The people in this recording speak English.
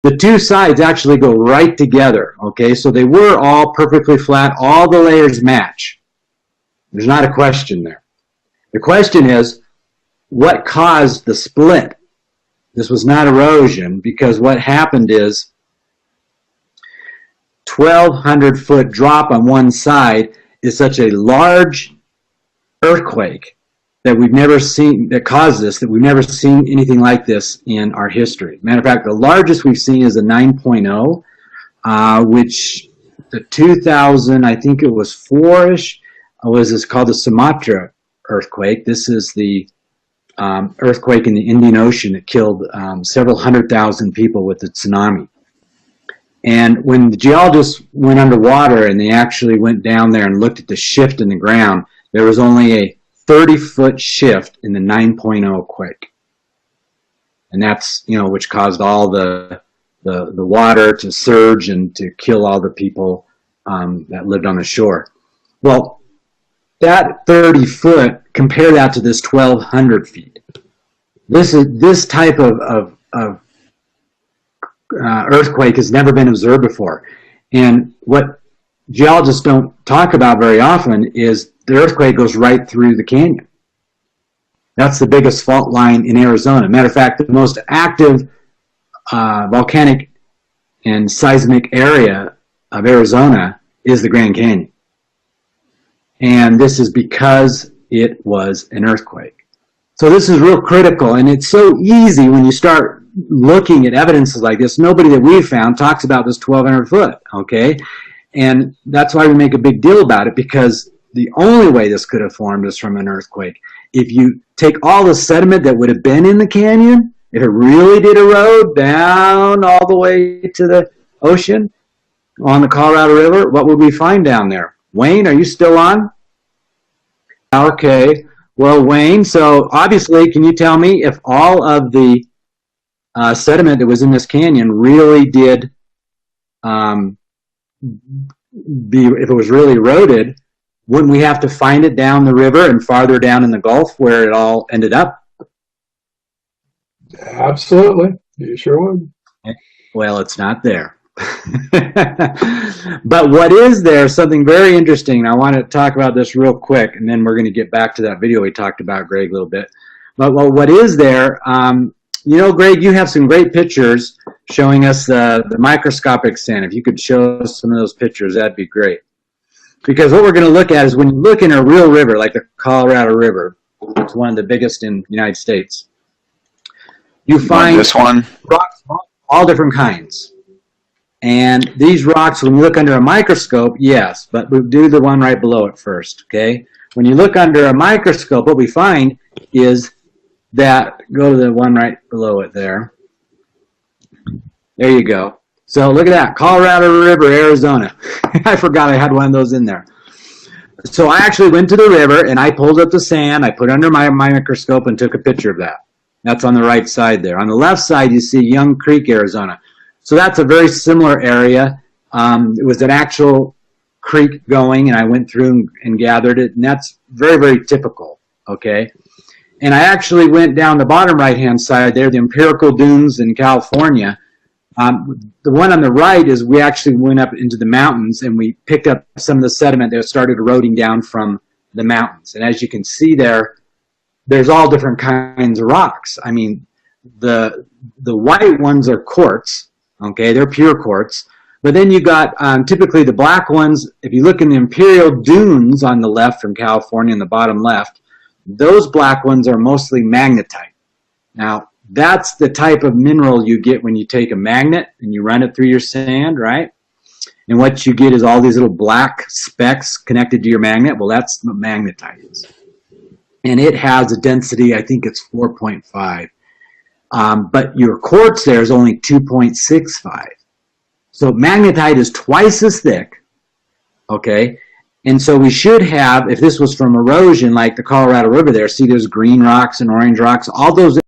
the two sides actually go right together, okay? So they were all perfectly flat. All the layers match. There's not a question there. The question is, what caused the split? This was not erosion, because what happened is 1,200-foot drop on one side is such a large earthquake that we've never seen, that caused this, that we've never seen anything like this in our history. Matter of fact, the largest we've seen is a 9.0, which the 2000, I think it was 4-ish, is called the Sumatra earthquake. This is the earthquake in the Indian Ocean that killed several 100,000 people with the tsunami. And when the geologists went underwater and they actually went down there and looked at the shift in the ground, there was only a 30-foot shift in the 9.0 quake. And that's, which caused all the water to surge and to kill all the people that lived on the shore. Well, that 30-foot, compare that to this 1,200 feet. This type of earthquake has never been observed before. And what geologists don't talk about very often is the earthquake goes right through the canyon. That's the biggest fault line in Arizona. Matter of fact, the most active volcanic and seismic area of Arizona is the Grand Canyon. And this is because it was an earthquake. So this is real critical, and it's so easy when you start looking at evidences like this. Nobody that we've found talks about this 1,200 foot, okay? And that's why we make a big deal about it, because the only way this could have formed is from an earthquake. If you take all the sediment that would have been in the canyon, if it really did erode down all the way to the ocean on the Colorado River, what would we find down there? Wayne, are you still on? Okay. Well, Wayne, so obviously, can you tell me if all of the sediment that was in this canyon really did, if it was really eroded, wouldn't we have to find it down the river and farther down in the Gulf where it all ended up? Absolutely. You sure would. Well, it's not there. But what is there, something very interesting, and I want to talk about this real quick, and then we're going to get back to that video we talked about, Greg, a little bit. But what is there, Greg, you have some great pictures showing us the microscopic sand. If you could show us some of those pictures, that'd be great. Because what we're going to look at is when you look in a real river, like the Colorado River, it's one of the biggest in the United States, you find this one? Rocks, all different kinds. And these rocks, when you look under a microscope, yes, but we do the one right below it first, okay? When you look under a microscope, what we find is that, go to the one right below it there. There you go. So look at that, Colorado River, Arizona. I forgot I had one of those in there. So I actually went to the river and I pulled up the sand, I put it under my microscope and took a picture of that. That's on the right side there. On the left side, you see Young Creek, Arizona. So that's a very similar area. It was an actual creek going, and I went through and gathered it, and that's very, very typical, okay? And I actually went down the bottom right-hand side there, the Empirical Dunes in California. The one on the right is we actually went up into the mountains, and we picked up some of the sediment that started eroding down from the mountains. And as you can see there, there's all different kinds of rocks. I mean, the white ones are quartz. Okay, they're pure quartz. But then you got typically the black ones. If you look in the Imperial Dunes on the left from California in the bottom left, those black ones are mostly magnetite. Now, that's the type of mineral you get when you take a magnet and you run it through your sand, right? And what you get is all these little black specks connected to your magnet. Well, that's what magnetite is. And it has a density, I think it's 4.5. But your quartz there is only 2.65. So magnetite is twice as thick, okay? And so we should have, if this was from erosion like the Colorado River there, see there's green rocks and orange rocks, all those